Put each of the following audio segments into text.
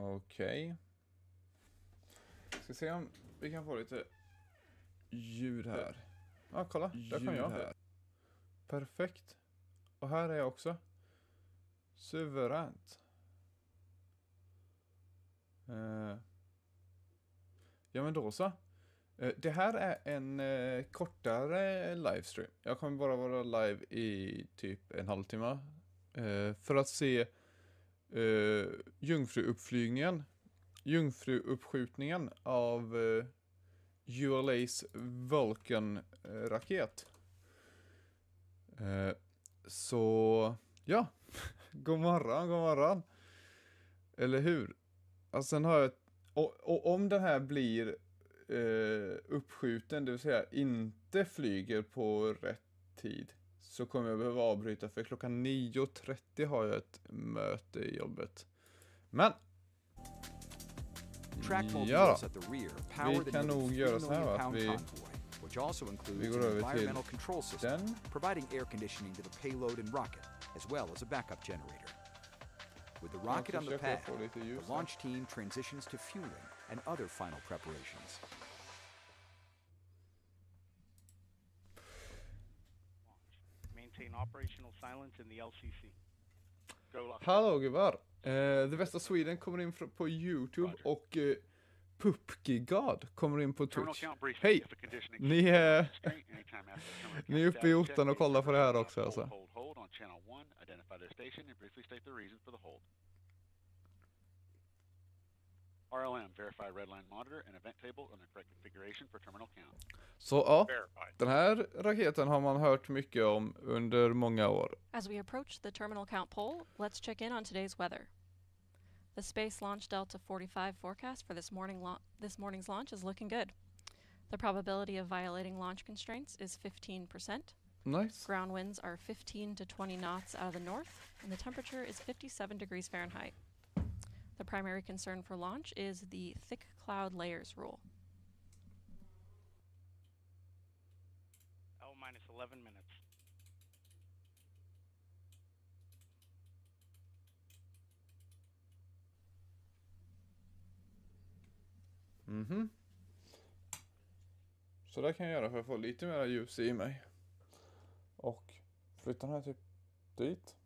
Okej. Ska se om vi kan få lite ljud här. Ja, kolla. Där kan jag. Här. Perfekt. Och här är jag också. Suveränt. Ja, men då så. Det här är en kortare livestream. Jag kommer bara vara live i typ en halvtimme. För att se jungfruuppskjutningen av ULA's Vulcan raket. Så ja, god morgon. Eller hur? Och sen har jag och om den här blir uppskjuten, det vill säga inte flyger på rätt tid, så kommer jag behöva avbryta, för klockan 9:30 har jag ett möte i jobbet. Men ja, vi kan nog göra så här att vi går över till den. Providing air conditioning to the payload and rocket, as well as a backup generator. With the rocket on the pad, the launch team transitions to fueling and other final preparations. Maintain operational silence in the LCC. Hallå gubbar! The Best of Sweden kommer in på YouTube och Pupkigad kommer in på Twitch. Hej! Ni är uppe i ottan och kollar på det här också alltså. Så ja, den här raketen har man hört mycket om under många år. As we approach the terminal count pole, let's check in on today's weather. The Space Launch Delta 45 forecast for this morning's launch is looking good. The probability of violating launch constraints is 15%. Nice. Ground winds are 15 to 20 knots out of the north, and the temperature is 57 degrees Fahrenheit. The primary concern for launch is the thick cloud layers rule. Minus 11 minutes. Så där kan jag göra för att få lite mer ljus i mig. Och flytta den här typ dit.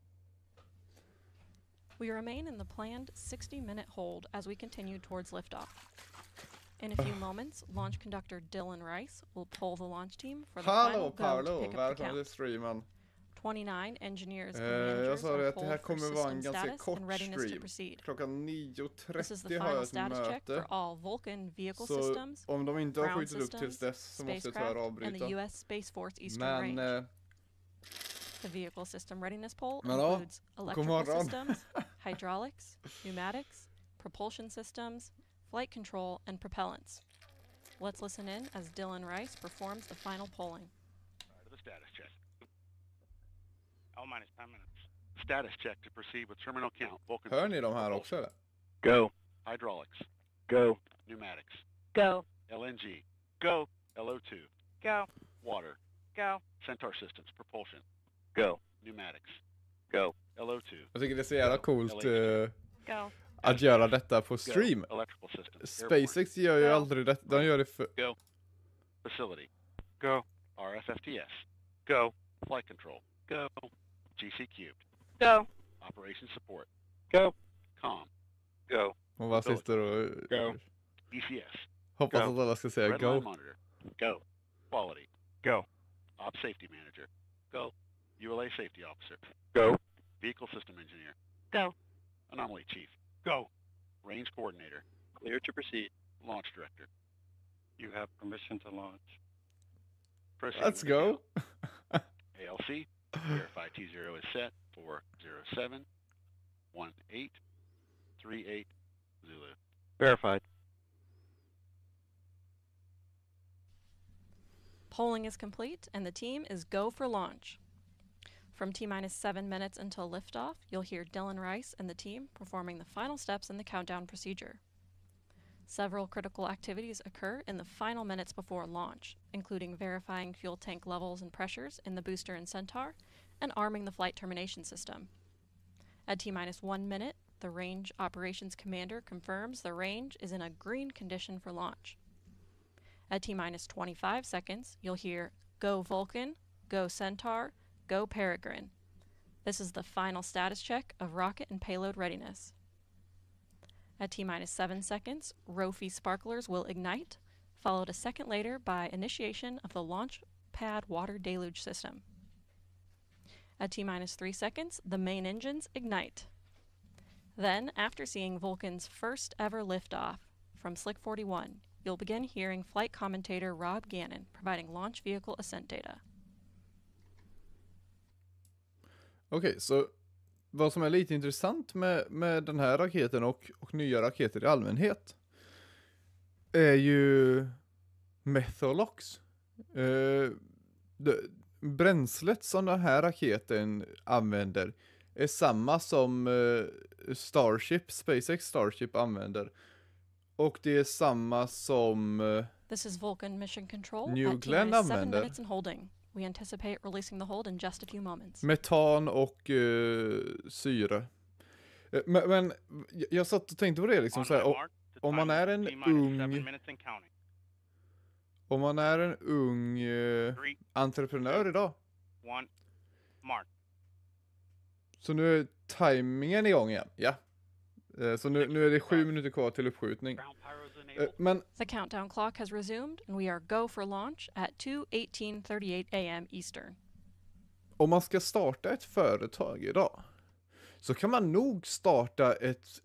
We remain in the planned 60-minute hold as we continue towards liftoff. In a few moments, launch conductor Dylan Rice will pull the launch team for the final go to pick up the count. Streamen. 29 engineers and managers are pulled for system status and readiness to proceed. Klockan This is the 9:30 har final jag ett status check möte. for all Vulcan vehicle Så systems, om de inte har ground skjutit upp tills systems, dess så måste jag tyvärr spacecraft, and avbryta. the US Space Force Eastern Range. The vehicle system readiness poll includes electrical systems, hydraulics, pneumatics, propulsion systems, flight control, and propellants. Let's listen in as Dylan Rice performs the final polling. The status check. Minus 10 minutes. Status check to proceed with terminal count. Vulcan. Hör ni de här också eller? Go. Hydraulics. Go. Pneumatics. Go. LNG. Go. LO2. Go. Water. Go. Centaur systems. Propulsion. Go. Pneumatics. Go. LO2. Jag tycker det är så jävla coolt Go. att göra detta på stream. SpaceX gör ju aldrig det. De gör det för... Go. Facility. Go. RFFTS. Go. Flight control. Go. GC cubed. Go. Operation support. Go. Com. Go. Och vad sitter och... Go. ECS. Hoppas att alla ska säga go. Monitor. Go. Quality. Go. Op safety manager. Go. ULA safety officer. Go. Vehicle system engineer. Go. Anomaly chief. Go. Range coordinator. Clear to proceed. Launch director. You have permission to launch. Proceed. Let's go. ALC. Verify T0 is set for 071838 Zulu. Verified. Polling is complete and the team is go for launch. From T-minus 7 minutes until liftoff, you'll hear Dylan Rice and the team performing the final steps in the countdown procedure. Several critical activities occur in the final minutes before launch, including verifying fuel tank levels and pressures in the booster and Centaur, and arming the flight termination system. At T-minus 1 minute, the Range Operations Commander confirms the range is in a green condition for launch. At T-minus 25 seconds, you'll hear Go Vulcan, Go Centaur, Go Peregrine. This is the final status check of rocket and payload readiness. At T-minus 7 seconds, Rofi sparklers will ignite, followed a second later by initiation of the launch pad water deluge system. At T-minus 3 seconds, the main engines ignite. Then, after seeing Vulcan's first ever liftoff from Slick 41, you'll begin hearing flight commentator Rob Gannon providing launch vehicle ascent data. Okej, så vad som är lite intressant med den här raketen och nya raketer i allmänhet är ju Methalox. Bränslet som den här raketen använder är samma som SpaceX Starship använder. Och det är samma som This is Vulcan Mission Control New at Glenn T-minus 7 använder. minutes and holding. We anticipate releasing the hold in just a few moments. Metan och syre. Men jag satt och tänkte på det liksom så här, om man är en ung entreprenör idag. Så nu är timingen igång igen. Ja. Så nu är det 7 minuter kvar till uppskjutning. Men the countdown clock has resumed and we are go for launch at 2:18:38 a.m. Eastern. Om man ska starta ett företag idag så kan man nog starta ett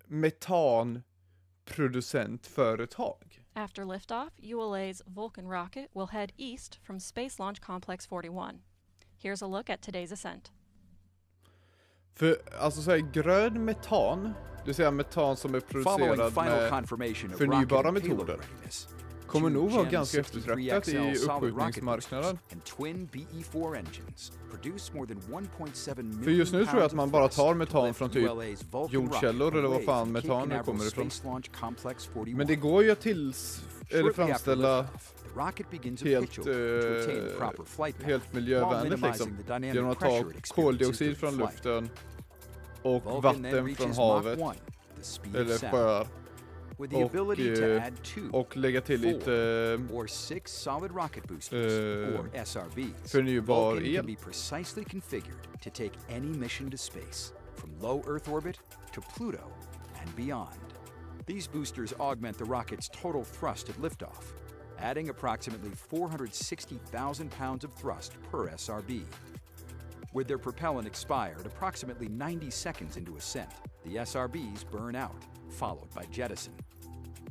metanproducentföretag. After liftoff, ULA's Vulcan rocket will head east from Space Launch Complex 41. Here's a look at today's ascent. För alltså så här, grön metan, det vill säga metan som är producerad med förnybara metoder, kommer nog vara ganska eftertraktat i uppskjutningsmarknaden. För just nu tror jag att man bara tar metan från typ jordkällor eller vad fan metan nu kommer ifrån. Men det går ju att framställa helt miljövänligt liksom, genom att ta koldioxid från luften och vatten från havet eller sjöar och lägga till lite förnybar el. These boosters augment the rocket's total thrust at liftoff, adding approximately 460,000 pounds of thrust per SRB. With their propellant expired approximately 90 seconds into ascent, the SRBs burn out, followed by jettison.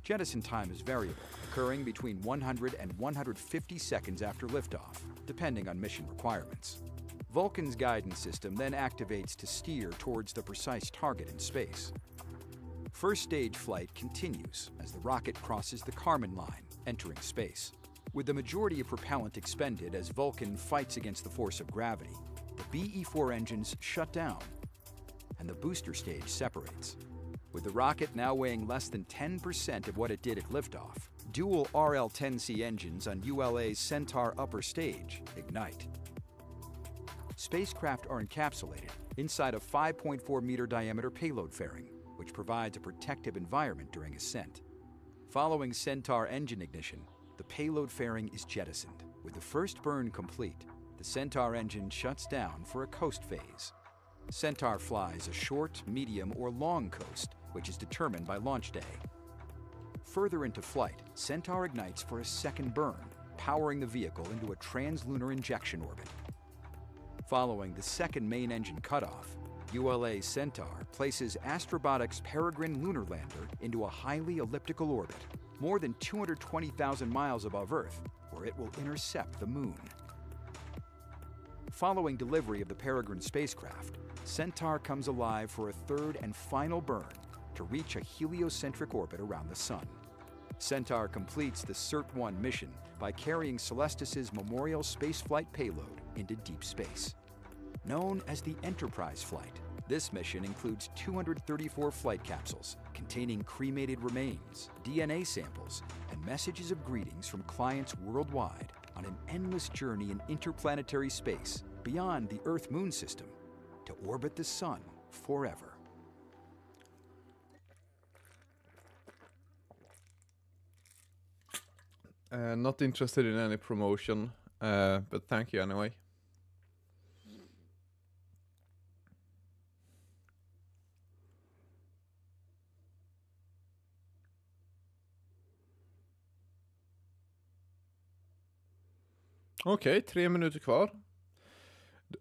Jettison time is variable, occurring between 100 and 150 seconds after liftoff, depending on mission requirements. Vulcan's guidance system then activates to steer towards the precise target in space. First stage flight continues as the rocket crosses the Kármán line, entering space. With the majority of propellant expended as Vulcan fights against the force of gravity, the BE-4 engines shut down, and the booster stage separates. With the rocket now weighing less than 10% of what it did at liftoff, dual RL-10C engines on ULA's Centaur upper stage ignite. Spacecraft are encapsulated inside a 5.4-meter diameter payload fairing, which provides a protective environment during ascent. Following Centaur engine ignition, the payload fairing is jettisoned. With the first burn complete, the Centaur engine shuts down for a coast phase. Centaur flies a short, medium, or long coast, which is determined by launch day. Further into flight, Centaur ignites for a second burn, powering the vehicle into a translunar injection orbit. Following the second main engine cutoff, ULA Centaur places Astrobotic's Peregrine lunar lander into a highly elliptical orbit, more than 220,000 miles above Earth, where it will intercept the Moon. Following delivery of the Peregrine spacecraft, Centaur comes alive for a third and final burn to reach a heliocentric orbit around the Sun. Centaur completes the CERT-1 mission by carrying Celestis' Memorial spaceflight payload into deep space. Known as the Enterprise flight, this mission includes 234 flight capsules containing cremated remains, DNA samples, and messages of greetings from clients worldwide on an endless journey in interplanetary space beyond the Earth-Moon system to orbit the Sun forever. Not interested in any promotion, but thank you anyway. Okej, 3 minuter kvar.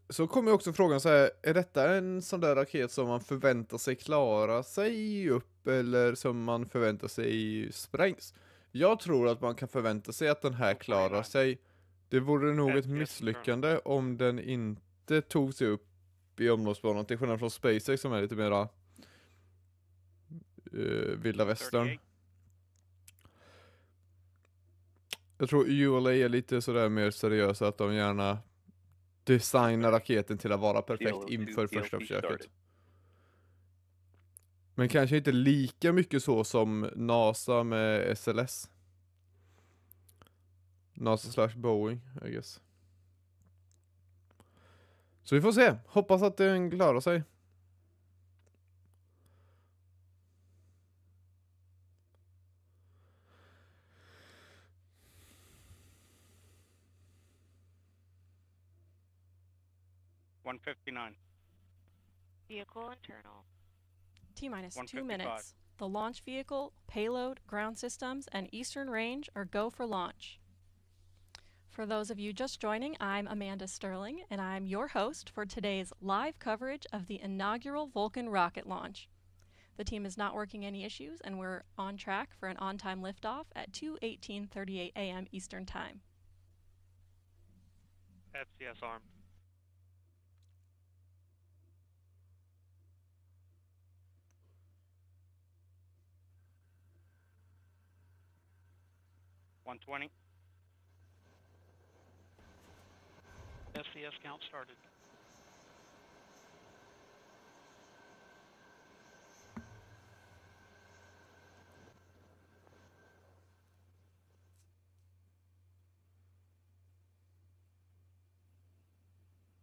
Så kommer också frågan så här, är detta en sån där raket som man förväntar sig klara sig upp eller som man förväntar sig sprängs? Jag tror att man kan förvänta sig att den här klarar sig. Det vore nog ett misslyckande om den inte tog sig upp i omloppsbanan, till skillnad från SpaceX som är lite mera vilda västern. Jag tror ULA är lite sådär mer seriösa, att de gärna designar raketen till att vara perfekt inför första försöket. Men kanske inte lika mycket så som NASA med SLS. NASA/Boeing, I guess. Så vi får se. Hoppas att den klarar sig. Vehicle internal. T-minus 2 minutes. The launch vehicle, payload, ground systems, and eastern range are go for launch. For those of you just joining, I'm Amanda Sterling, and I'm your host for today's live coverage of the inaugural Vulcan rocket launch. The team is not working any issues, and we're on track for an on-time liftoff at 2:18:38 a.m. Eastern Time. FCS armed. $120. SCS count started.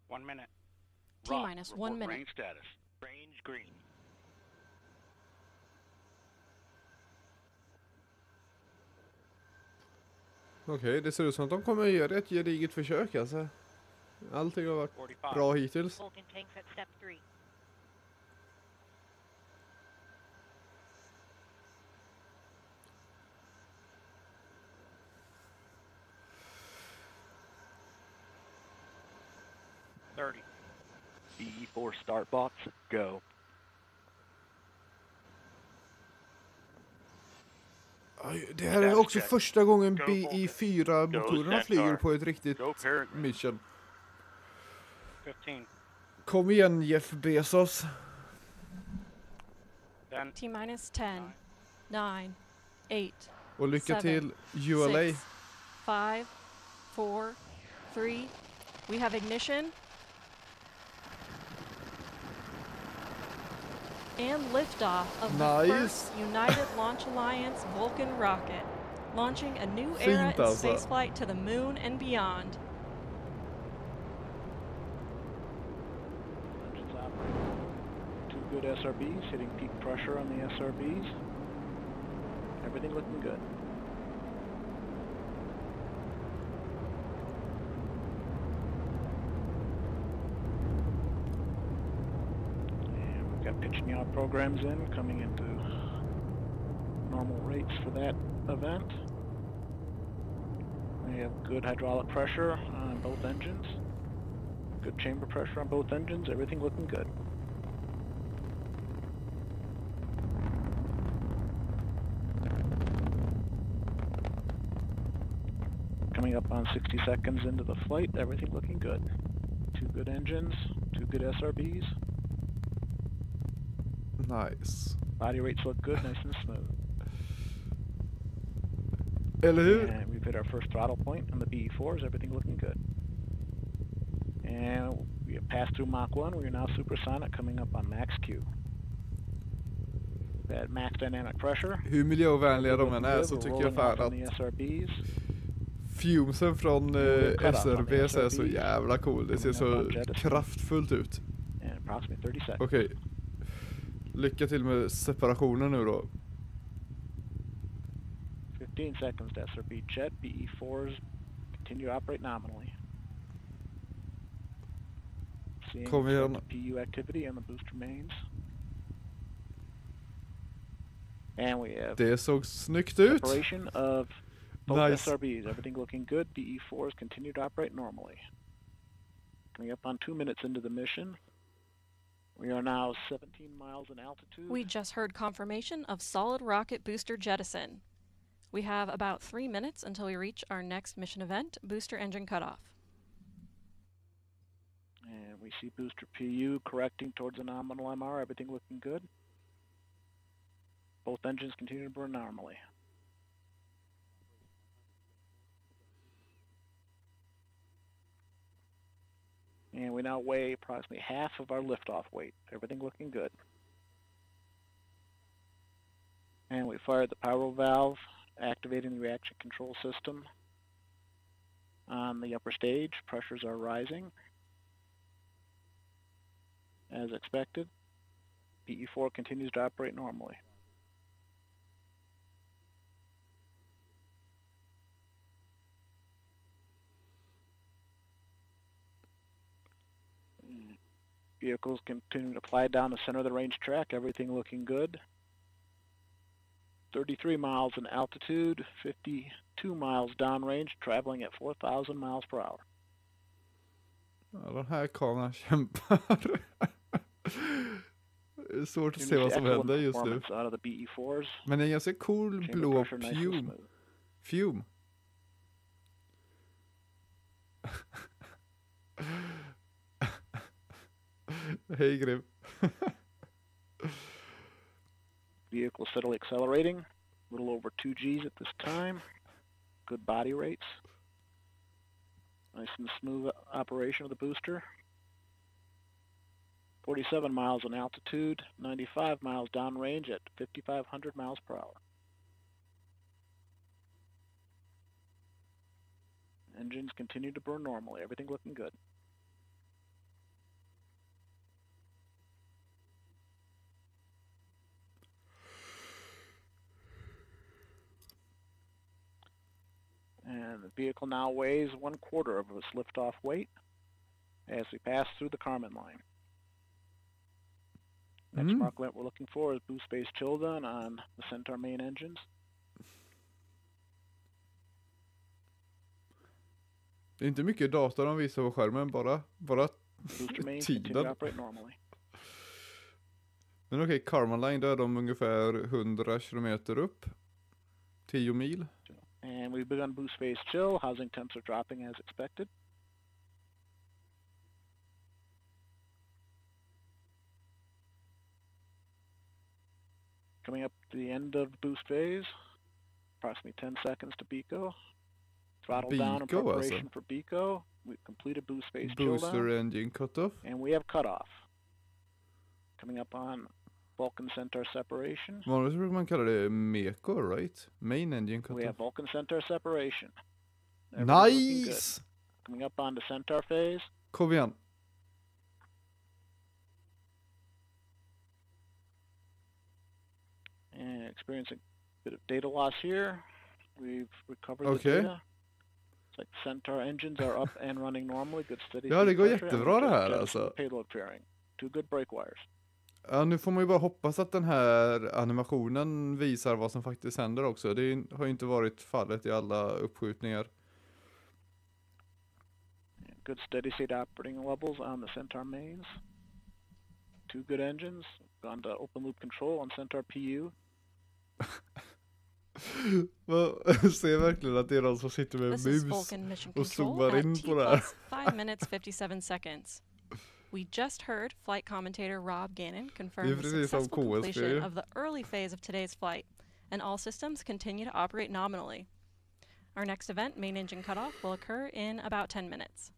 One minute. T-minus 1 minute. Range status. Range green. Okej, det ser ut som att de kommer göra ett gediget försök alltså. Allting har varit 45. bra hittills. Vulcan tanks at step 3. BE4 start box, go. Det här är också första gången BE4-motorerna flyger på ett riktigt mission. 15. Kom igen, Jeff Bezos. T-minus 10, 9, 8, Och lycka 7, till, ULA. 6, 5, 4, 3. We have ignition. And liftoff of the first United Launch Alliance Vulcan rocket, launching a new era in spaceflight to the moon and beyond. Engines operating. 2 good SRBs, hitting peak pressure on the SRBs. Everything looking good. Got pitch and yaw programs in, coming into normal rates for that event. We have good hydraulic pressure on both engines. Good chamber pressure on both engines, everything looking good. Coming up on 60 seconds into the flight, everything looking good. 2 good engines, 2 good SRBs. Nice. Body rates look good, nice and smooth. Eller hur? And we've hit our first throttle point on the BE4s, everything looking good. And we have passed through Mach 1, we are now supersonic, coming up on max Q. That max dynamic pressure. Hur miljövänliga de än är så tycker jag fan att fumesen från SRBs är så jävla cool. Det ser så kraftfullt ut. Okej. Lycka till med separationen nu då. 15 seconds to SRB jet. BE4s continue to operate nominally. Seeing PU activity on the booster mains. And we have det såg snyggt ut. separation of both Nice. SRBs. Everything looking good. BE4s continue to operate normally. Coming up on 2 minutes into the mission. We are now 17 miles in altitude. We just heard confirmation of solid rocket booster jettison. We have about 3 minutes until we reach our next mission event, booster engine cutoff. And we see booster PU correcting towards a nominal MR. Everything looking good. Both engines continue to burn normally. And we now weigh approximately half of our liftoff weight. Everything looking good. And we fired the pyro valve, activating the reaction control system. On the upper stage, pressures are rising. As expected, PE4 continues to operate normally. Vehicles continue to fly down the center of the range track, everything looking good. 33 miles in altitude, 52 miles downrange, traveling at 4,000 miles per hour. Ja, den här kameran kämpar. Det är svårt att se vad som händer just nu. Men det är en ganska cool blå fume. Hej Grim. Vehicle steadily accelerating, a little over 2 Gs at this time. Good body rates. Nice and smooth operation of the booster. 47 miles in altitude, 95 miles downrange at 5,500 miles per hour. Engines continue to burn normally, everything looking good. And the vehicle now weighs 1/4 of its liftoff weight as we pass through the Kármán line. Next mark event we're looking for is boost base Childan on the Centaur main engines. Det är inte mycket data de visar på skärmen, bara tiden. Men okej, Kármán line, där är de ungefär 100 kilometer upp. 10 mil. And we've begun boost phase chill. Housing temps are dropping as expected. Coming up to the end of boost phase, approximately 10 seconds to BECO. Throttle down in preparation for BECO. We've completed boost phase chill Booster engine cutoff. And we have cutoff. Coming up on Vulcan Centaur separation. Vanligtvis brukar man kalla det MECO, right? Main engine cutoff. We have Vulcan Centaur separation. Nice! Coming up on the Centaur phase. Kom igen. And experiencing a bit of data loss here. We've recovered the data. It's like Centaur engines are up and running normally. Good steady. Ja, det går jättebra det här alltså. Payload pairing. 2 good break wires. Ja, nu får man ju bara hoppas att den här animationen visar vad som faktiskt händer också. Det har ju inte varit fallet i alla uppskjutningar. Good steady state operating levels on the Centaur mains. 2 good engines. Gone to open loop control on Centaur PU. Man ser verkligen att det är någon som sitter med en mus och zoomar in på det här. 5 minutes 57 seconds. We just heard flight commentator Rob Gannon confirm the successful completion of the early phase of today's flight, and all systems continue to operate nominally. Our next event, main engine cutoff, will occur in about 10 minutes.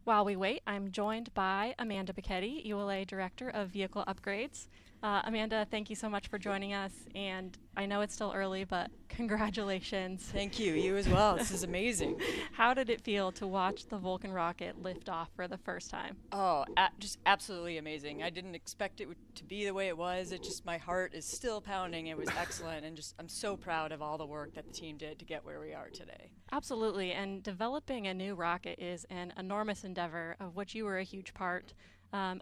While we wait, I'm joined by Amanda Bicchetti, ULA Director of Vehicle Upgrades. Amanda, thank you so much for joining us, and I know it's still early, but congratulations. Thank you. You as well. This is amazing. How did it feel to watch the Vulcan rocket lift off for the first time? Oh, just absolutely amazing. I didn't expect it to be the way it was. It just, my heart is still pounding. It was excellent, and just I'm so proud of all the work that the team did to get where we are today. Absolutely, and developing a new rocket is an enormous endeavor of which you were a huge part.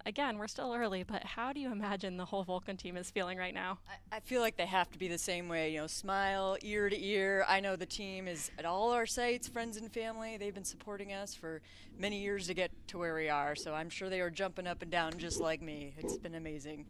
Again, we're still early, but how do you imagine the whole Vulcan team is feeling right now? I feel like they have to be the same way, you know, smile ear to ear. I know the team is at all our sites, friends and family. They've been supporting us for many years to get to where we are, so I'm sure they are jumping up and down just like me. It's been amazing.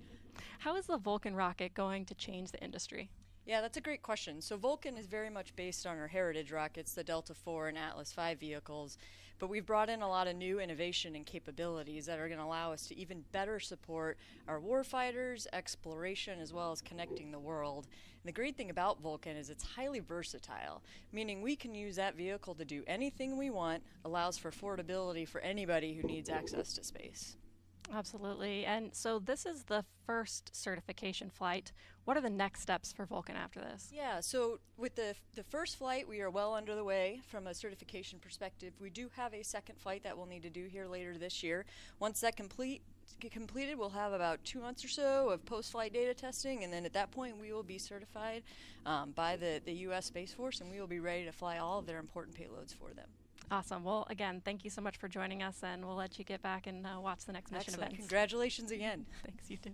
How is the Vulcan rocket going to change the industry? Yeah, that's a great question. So Vulcan is very much based on our heritage rockets, the Delta IV and Atlas V vehicles, but we've brought in a lot of new innovation and capabilities that are going to allow us to even better support our warfighters, exploration, as well as connecting the world. And the great thing about Vulcan is it's highly versatile, meaning we can use that vehicle to do anything we want, allows for affordability for anybody who needs access to space. Absolutely. And so this is the first certification flight. What are the next steps for Vulcan after this? Yeah, so with the first flight, we are well under the way from a certification perspective. We do have a second flight that we'll need to do here later this year. Once that completed, we'll have about 2 months or so of post-flight data testing, and then at that point we will be certified by the U.S. Space Force, and we will be ready to fly all of their important payloads for them. Awesome. Well, again, thank you so much for joining us, and we'll let you get back and watch the next mission events. Congratulations again. Thanks, you too.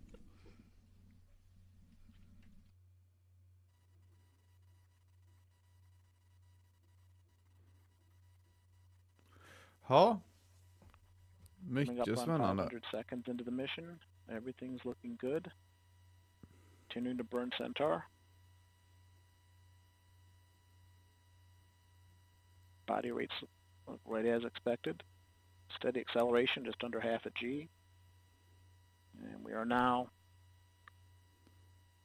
Ja, Coming up mycket on spännande. 500 seconds into the mission. Everything's looking good. Continuing to burn Centaur. Body rates look right as expected. Steady acceleration, just under half a G. And we are now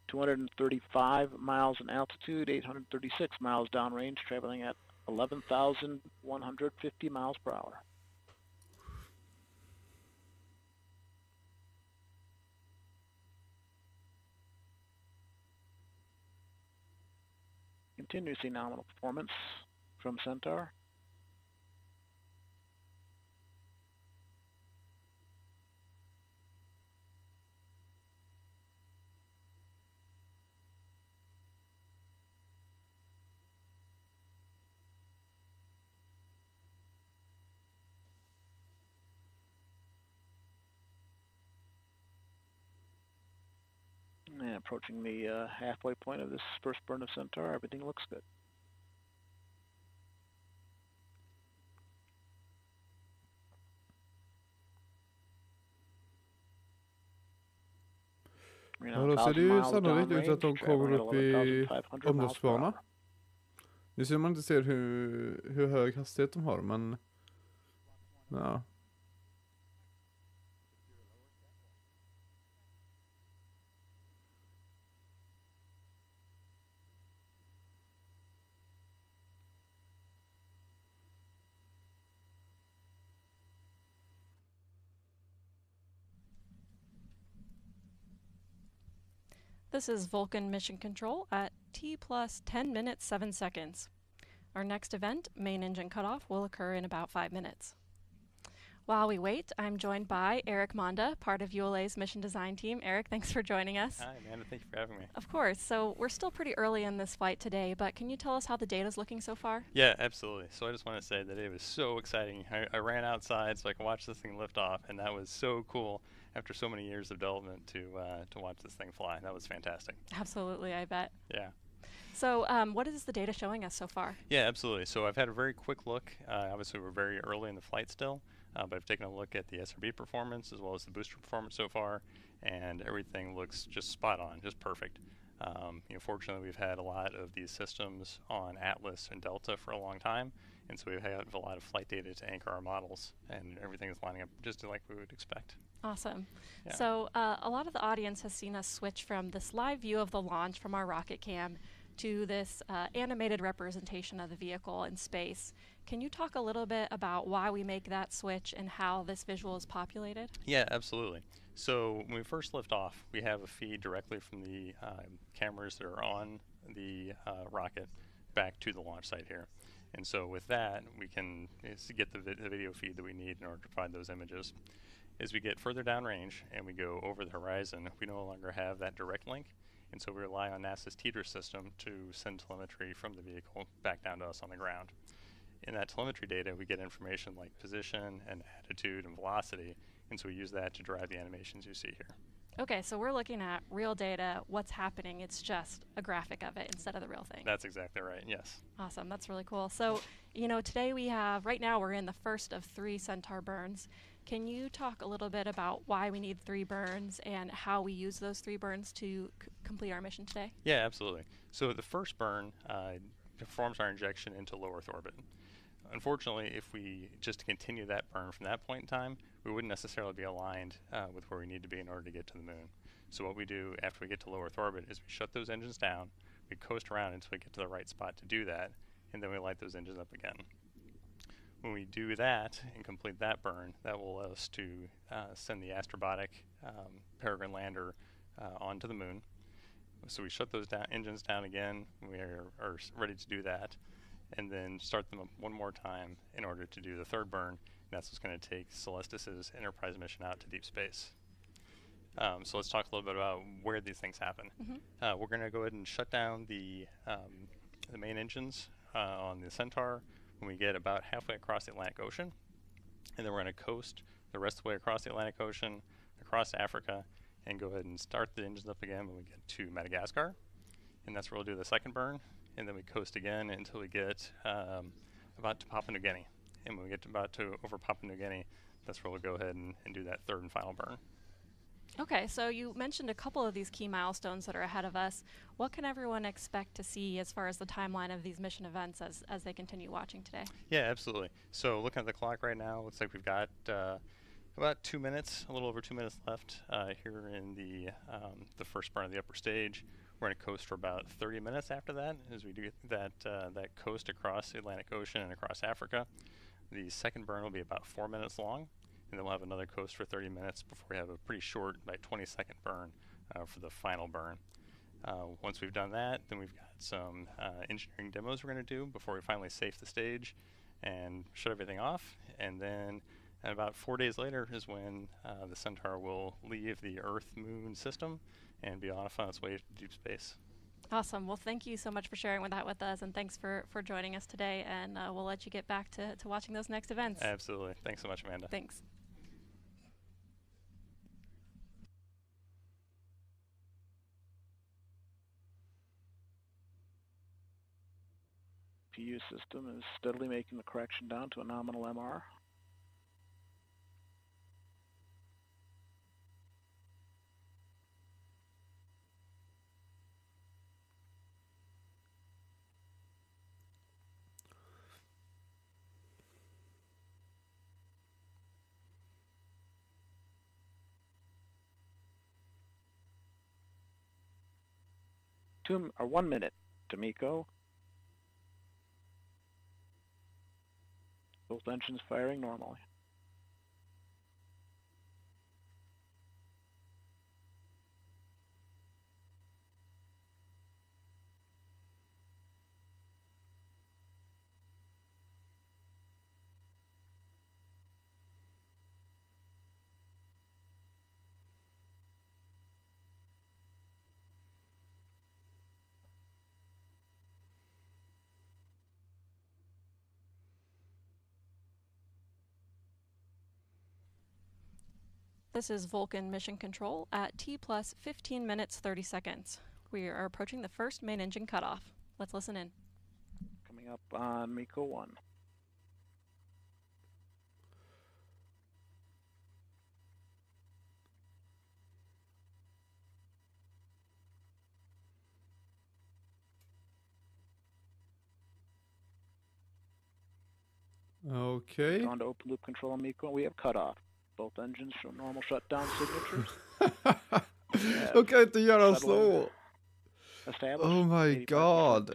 235 miles in altitude, 836 miles downrange, traveling at 11,150 miles per hour. Continue to see nominal performance from Centaur. And approaching the halfway point of this first burn of Centaur, everything looks good. Ja, då ser det ju sannolikt ut att de kommer upp i omloppsbana. Nu ser man inte ser hur hög hastighet de har, men ja. This is Vulcan Mission Control at T plus 10 minutes 7 seconds. Our next event, main engine cutoff, will occur in about 5 minutes. While we wait, I'm joined by Eric Monda, part of ULA's mission design team. Eric, thanks for joining us. Hi, Amanda. Thank you for having me. Of course. So we're still pretty early in this flight today, but can you tell us how the data's looking so far? Yeah, absolutely. So I just want to say that it was so exciting. I ran outside so I could watch this thing lift off, and that was so cool after so many years of development to watch this thing fly. That was fantastic. Absolutely, I bet. Yeah. So what is the data showing us so far? Yeah, absolutely. So I've had a very quick look. Obviously, we're very early in the flight still, but I've taken a look at the SRB performance as well as the booster performance so far, and everything looks just spot on, just perfect. Fortunately, we've had a lot of these systems on Atlas and Delta for a long time, and so we've had a lot of flight data to anchor our models, and everything is lining up just like we would expect. Awesome. Yeah. So a lot of the audience has seen us switch from this live view of the launch from our rocket cam to this animated representation of the vehicle in space. Can you talk a little bit about why we make that switch and how this visual is populated? Yeah, absolutely. So when we first lift off, we have a feed directly from the cameras that are on the rocket back to the launch site here. And so with that, we can get the video feed that we need in order to provide those images. As we get further downrange and we go over the horizon, we no longer have that direct link, and so we rely on NASA's teeter system to send telemetry from the vehicle back down to us on the ground. In that telemetry data, we get information like position and attitude and velocity, and so we use that to drive the animations you see here. Okay, so we're looking at real data, what's happening, it's just a graphic of it instead of the real thing. That's exactly right, yes. Awesome, that's really cool. So, you know, today we have, right now we're in the first of 3 Centaur burns. Can you talk a little bit about why we need 3 burns and how we use those 3 burns to complete our mission today? Yeah, absolutely. So the first burn performs our injection into low Earth orbit. Unfortunately, if we just continue that burn from that point in time, we wouldn't necessarily be aligned with where we need to be in order to get to the moon. So what we do after we get to low Earth orbit is we shut those engines down, we coast around until we get to the right spot to do that, and then we light those engines up again. When we do that and complete that burn, that will allow us to send the astrobotic Peregrine lander onto the moon. So we shut those engines down again, we are ready to do that, and then start them up one more time in order to do the third burn. That's what's going to take Celestis's Enterprise mission out to deep space. So let's talk a little bit about where these things happen. We're going to go ahead and shut down the main engines on the Centaur when we get about halfway across the Atlantic Ocean, and then we're going to coast the rest of the way across the Atlantic Ocean, across Africa, and go ahead and start the engines up again when we get to Madagascar, and that's where we'll do the second burn, and then we coast again until we get about to Papua New Guinea. And when we get over Papua New Guinea, that's where we'll go ahead and do that third and final burn. Okay, so you mentioned a couple of these key milestones that are ahead of us. What can everyone expect to see as far as the timeline of these mission events as they continue watching today? Yeah, absolutely. So looking at the clock right now, looks like we've got about 2 minutes, a little over 2 minutes left here in the first burn of the upper stage. We're going to coast for about 30 minutes after that as we do that coast across the Atlantic Ocean and across Africa. The second burn will be about 4 minutes long, and then we'll have another coast for 30 minutes before we have a pretty short, like 20-second burn for the final burn. Once we've done that, then we've got some engineering demos we're going to do before we finally safe the stage and shut everything off. And then about 4 days later is when the Centaur will leave the Earth-Moon system and be off on its way to deep space. Awesome. Well, thank you so much for sharing that with us, and thanks for joining us today, and we'll let you get back to watching those next events. Absolutely. Thanks so much, Amanda. Thanks. PU system is steadily making the correction down to a nominal MR. Or 1 minute, D'Amico. Both engines firing normally. This is Vulcan Mission Control at T plus 15 minutes 30 seconds. We are approaching the first main engine cutoff. Let's listen in. Coming up on MECO 1. Okay. On to open loop control on MECO. We have cutoff. Both engines show normal shutdown signatures. De kan inte göra så. Oh my god.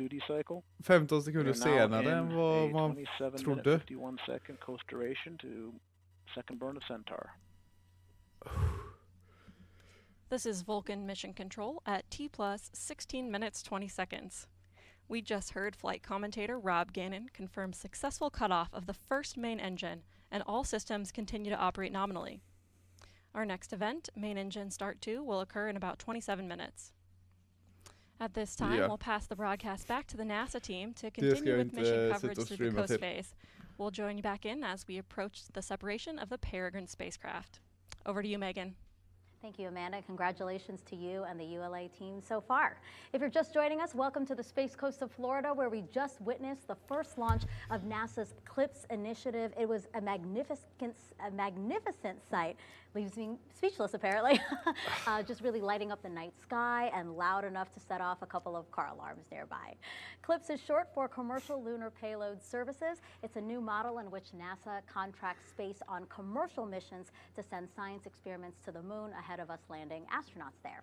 15 sekunder senare än vad man trodde. This is Vulcan Mission Control at T plus 16 minutes 20 seconds. We just heard flight commentator Rob Gannon confirm successful cutoff of the first main engine, and all systems continue to operate nominally. Our next event, Main Engine Start 2, will occur in about 27 minutes. At this time, we'll pass the broadcast back to the NASA team to continue with mission coverage through the coast phase. We'll join you back in as we approach the separation of the Peregrine spacecraft. Over to you, Megan. Thank you, Amanda. Congratulations to you and the ULA team so far. If you're just joining us, welcome to the Space Coast of Florida, where we just witnessed the first launch of NASA's CLIPS initiative. It was a magnificent sight. Leaves me speechless, apparently. Just really lighting up the night sky and loud enough to set off a couple of car alarms nearby. CLIPS is short for Commercial Lunar Payload Services. It's a new model in which NASA contracts space on commercial missions to send science experiments to the moon ahead of us landing astronauts there.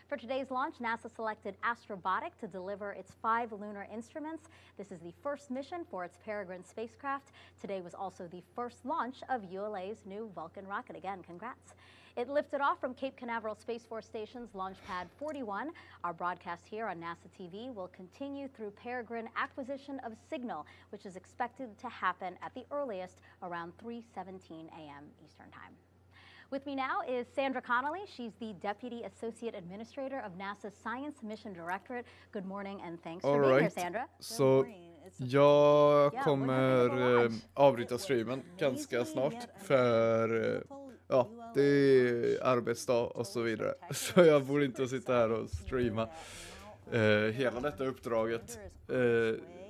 For today's launch, NASA selected Astrobotic to deliver its 5 lunar instruments. This is the first mission for its Peregrine spacecraft. Today was also the first launch of ULA's new Vulcan rocket. Again, congrats. It lifted off from Cape Canaveral Space Force Station's Launch Pad 41. Our broadcast here on NASA TV will continue through Peregrine acquisition of signal, which is expected to happen at the earliest around 3:17 a.m. Eastern Time. With me now is Sandra Connolly. She's the Deputy Associate Administrator of NASA's Science Mission Directorate. Good morning and thanks for being here, Sandra. Så jag kommer avbryta streamen ganska snart för ja, det är arbetsdag och så vidare. Så jag borde inte sitta här och streama hela detta uppdraget.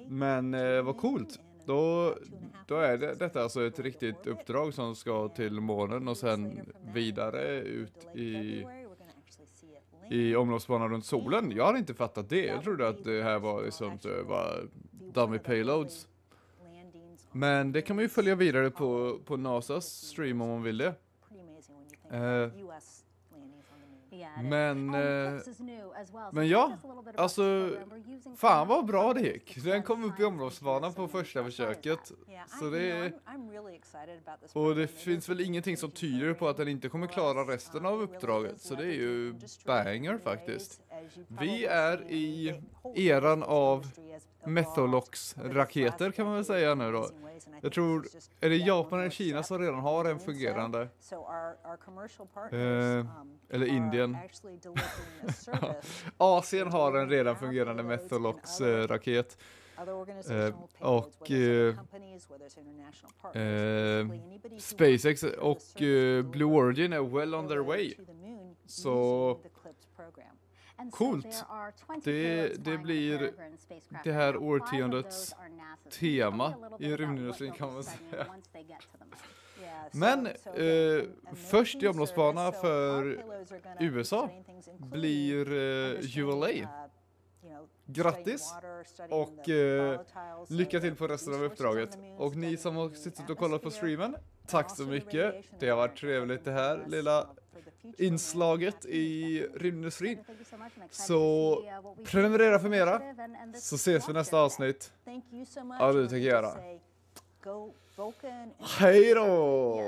Men vad coolt. Då är detta alltså ett riktigt uppdrag som ska till månen och sen vidare ut i omloppsbanan runt solen. Jag hade inte fattat det. Jag trodde att det här var liksom dummy payloads. Men det kan man ju följa vidare på NASAs stream om man vill det. Men ja, alltså fan vad bra det gick. Den kom upp i omloppsbanan på första försöket. Så och det finns väl ingenting som tyder på att den inte kommer klara resten av uppdraget. Så det är ju banger faktiskt. Vi är i eran av Methalox-raketer kan man väl säga nu då. Jag tror, är det Japan eller Kina som redan har en fungerande? Eller Indien. Asien har en redan fungerande Methalox-raket. Och SpaceX och Blue Origin är well on their way. Så coolt. Det blir det här årtiondets tema i rymdindustrin kan man säga. Men först i omloppsbana för USA blir ULA. Grattis och lycka till på resten av uppdraget. Och ni som har suttit och kollat på streamen, tack så mycket. Det har varit trevligt det här lilla inslaget i rymdindustrin. Så prenumerera för mera, så ses vi nästa avsnitt. Ja, det tänker jag göra. Hej då!